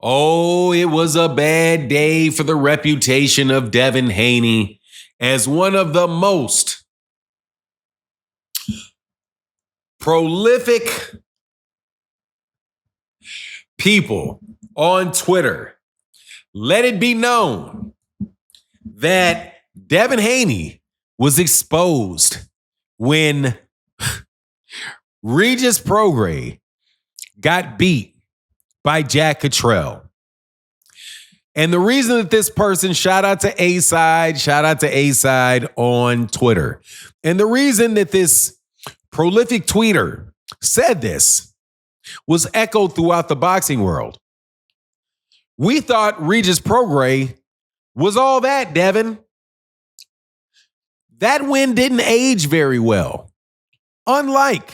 Oh, it was a bad day for the reputation of Devin Haney as one of the most prolific people on Twitter. Let it be known that Devin Haney was exposed when Regis Prograis got beat by Jack Cottrell. And the reason that this person, shout out to A-Side on Twitter. And the reason that this prolific tweeter said this was echoed throughout the boxing world. We thought Regis Prograis was all that, Devin. That win didn't age very well. Unlike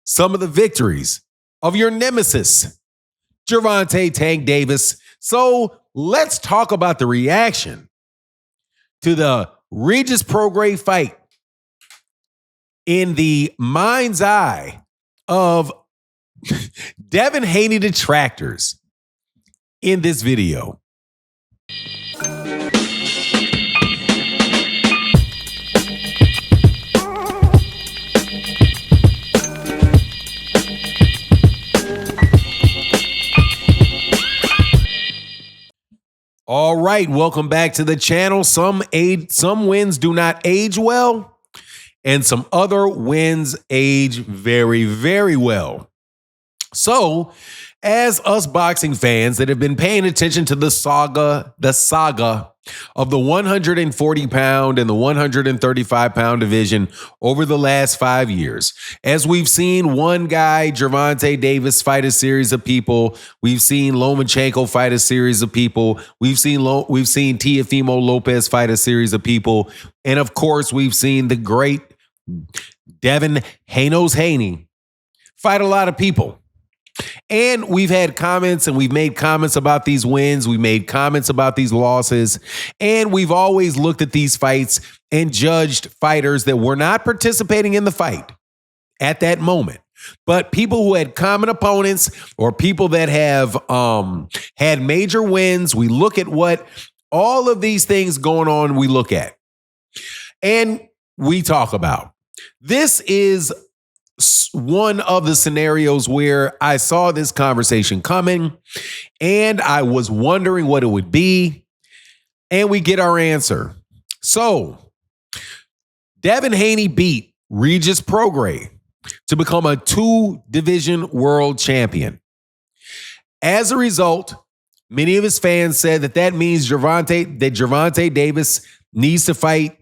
some of the victories of your nemesis, Gervonta Tank Davis. So let's talk about the reaction to the Regis Prograis fight in the mind's eye of Devin Haney detractors in this video. All right, welcome back to the channel. Some wins do not age well, and some other wins age very, very well. So, as us boxing fans that have been paying attention to the saga of the 140-pound and the 135-pound division over the last 5 years, as we've seen one guy, Gervonta Davis, fight a series of people, we've seen Lomachenko fight a series of people, we've seen Teofimo Lopez fight a series of people, and of course, we've seen the great Devin Haney fight a lot of people. And we've had comments and we've made comments about these wins. We made comments about these losses. And we've always looked at these fights and judged fighters that were not participating in the fight at that moment. But people who had common opponents or people that have had major wins, we look at what all of these things going on, we look at. And we talk about. This is one of the scenarios where I saw this conversation coming and I was wondering what it would be, and we get our answer. So, Devin Haney beat Regis Prograis to become a 2-division world champion. As a result, many of his fans said that means Gervonta Davis needs to fight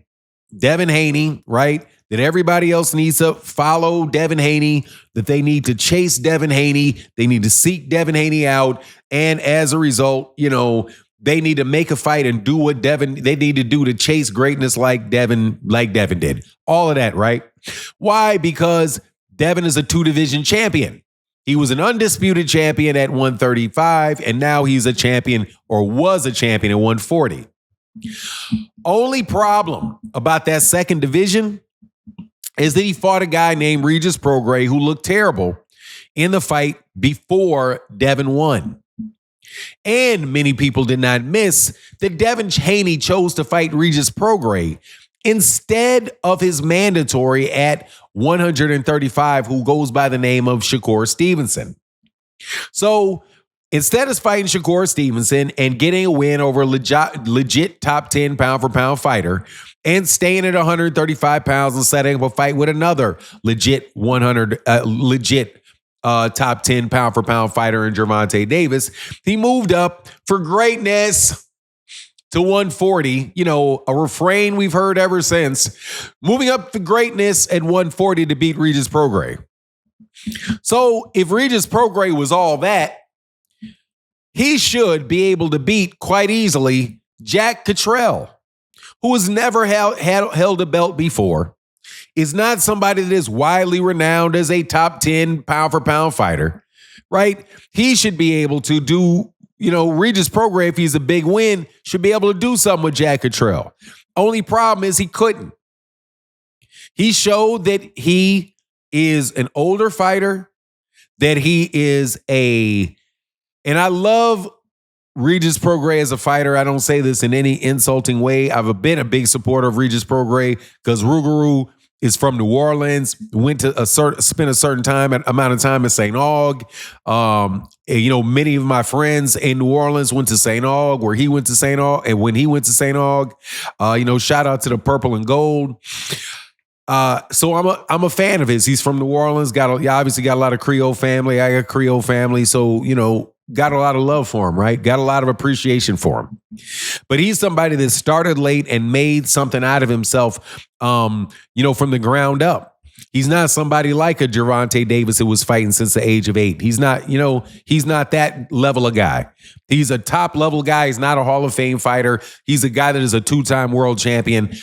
Devin Haney, right? That everybody else needs to follow Devin Haney, that they need to chase Devin Haney, they need to seek Devin Haney out, and as a result, they need to make a fight and do what they need to do to chase greatness like Devin did. All of that, right? Why? Because Devin is a 2-division champion. He was an undisputed champion at 135, and now he's a champion, or was a champion at 140. Only problem about that second division is that he fought a guy named Regis Prograis who looked terrible in the fight before Devin won. And many people did not miss that Devin Haney chose to fight Regis Prograis instead of his mandatory at 135, who goes by the name of Shakur Stevenson. So instead of fighting Shakur Stevenson and getting a win over a legit top 10 pound-for-pound fighter and staying at 135 pounds and setting up a fight with another legit top 10 pound-for-pound fighter in Gervonta Davis, he moved up for greatness to 140. A refrain we've heard ever since. Moving up to greatness at 140 to beat Regis Prograis. So if Regis Prograis was all that, he should be able to beat quite easily Jack Cottrell, who has never held a belt before, is not somebody that is widely renowned as a top 10 pound-for-pound fighter, right? He should be able to do, Regis Prograis, if he's a big win, should be able to do something with Jack Cottrell. Only problem is he couldn't. He showed that he is an older fighter, that he is and I love Regis Prograis as a fighter, I don't say this in any insulting way. I've been a big supporter of Regis Prograis because Rougarou is from New Orleans, went to spent a certain amount of time in St. Aug. Many of my friends in New Orleans went to St. Aug, where he went to St. Aug, and when he went to St. Aug, shout out to the purple and gold. So I'm a fan of his. He's from New Orleans. Obviously got a lot of Creole family. I got Creole family, so got a lot of love for him, right? Got a lot of appreciation for him. But he's somebody that started late and made something out of himself, from the ground up. He's not somebody like a Gervonta Davis who was fighting since the age of 8. He's not that level of guy. He's a top level guy. He's not a Hall of Fame fighter. He's a guy that is a 2-time world champion.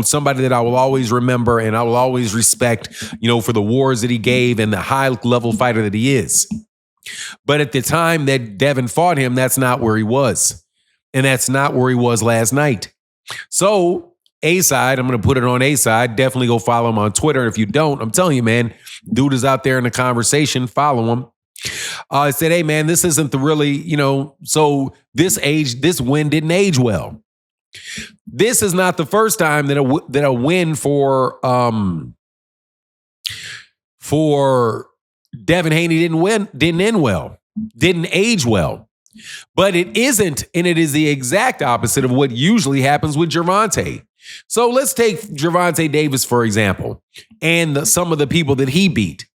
Somebody that I will always remember and I will always respect, for the wars that he gave and the high level fighter that he is. But at the time that Devin fought him, that's not where he was. And that's not where he was last night. So A-Side, I'm going to put it on A-Side. Definitely go follow him on Twitter. If you don't, I'm telling you, man, dude is out there in the conversation. Follow him. I said, hey, man, this isn't the really, so this win didn't age well. This is not the first time that a win for Devin Haney didn't end well, didn't age well. But it isn't, and it is the exact opposite of what usually happens with Gervonta. So let's take Gervonta Davis, for example, and some of the people that he beat,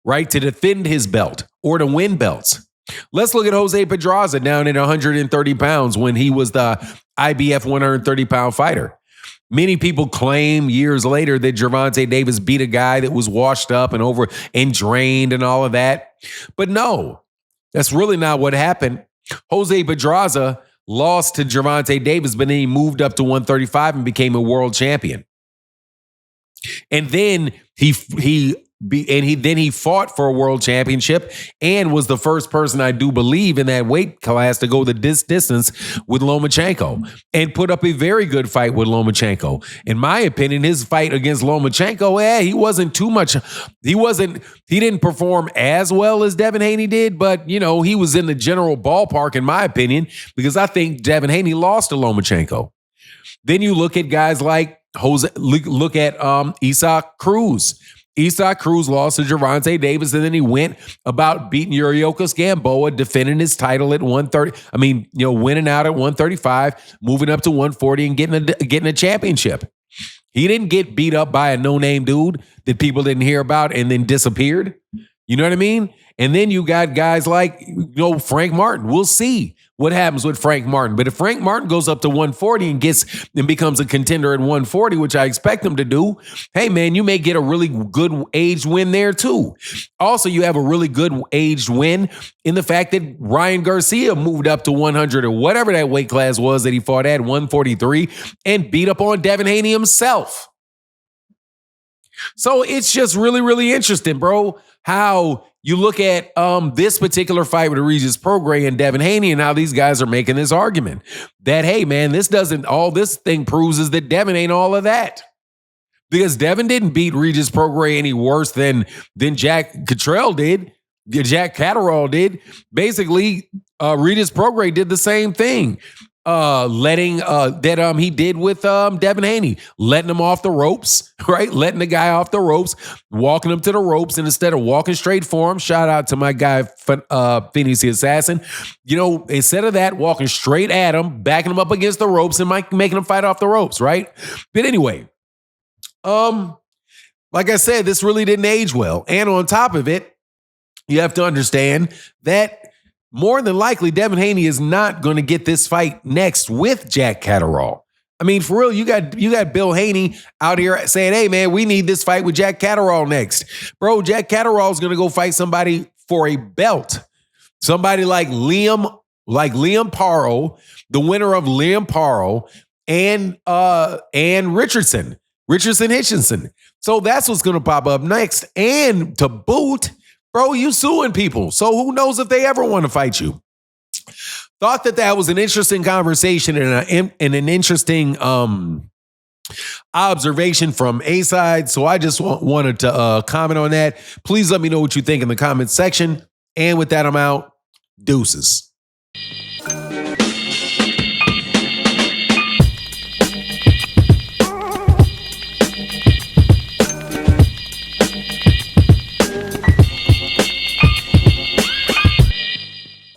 right, to defend his belt or to win belts. Let's look at Jose Pedraza down at 130 pounds when he was the IBF 130-pound fighter. Many people claim years later that Gervonta Davis beat a guy that was washed up and drained and all of that. But no, that's really not what happened. Jose Pedraza lost to Gervonta Davis, but then he moved up to 135 and became a world champion. And then he fought for a world championship and was the first person, I do believe, in that weight class to go the distance with Lomachenko and put up a very good fight with Lomachenko. In my opinion, his fight against Lomachenko, he wasn't too much. He didn't perform as well as Devin Haney did, but he was in the general ballpark, in my opinion, because I think Devin Haney lost to Lomachenko. Then you look at guys like look at Isaac Cruz. Isaac Cruz lost to Gervonta Davis, and then he went about beating Yuriorkis Gamboa, defending his title at 130. Winning out at 135, moving up to 140 and getting a championship. He didn't get beat up by a no-name dude that people didn't hear about and then disappeared. You know what I mean? And then you got guys like, Frank Martin. We'll see what happens with Frank Martin. But if Frank Martin goes up to 140 and becomes a contender at 140, which I expect him to do, hey, man, you may get a really good aged win there too. Also, you have a really good aged win in the fact that Ryan Garcia moved up to 100 or whatever that weight class was that he fought at, 143, and beat up on Devin Haney himself. So it's just really, really interesting, bro, how you look at this particular fight with Regis Prograis and Devin Haney and how these guys are making this argument that, hey, man, all this thing proves is that Devin ain't all of that. Because Devin didn't beat Regis Prograis any worse than Jack Catterall did. Jack Catterall did. Basically, Regis Prograis did the same thing. He did with Devin Haney, letting him off the ropes, right? Letting the guy off the ropes, walking him to the ropes, and instead of walking straight for him, shout out to my guy, Phoenix the Assassin, instead of that, walking straight at him, backing him up against the ropes and making him fight off the ropes, right? But anyway, like I said, this really didn't age well. And on top of it, you have to understand that more than likely, Devin Haney is not going to get this fight next with Jack Catterall. I mean, for real, you got Bill Haney out here saying, hey, man, we need this fight with Jack Catterall next. Bro, Jack Catterall is going to go fight somebody for a belt. Somebody like Liam Paro, the winner of Liam Paro and Richardson Hitchinson. So that's what's going to pop up next. And to boot, bro, you suing people. So who knows if they ever want to fight you. Thought that was an interesting conversation and an interesting observation from A-Side. So I just wanted to comment on that. Please let me know what you think in the comments section. And with that, I'm out. Deuces. Bye.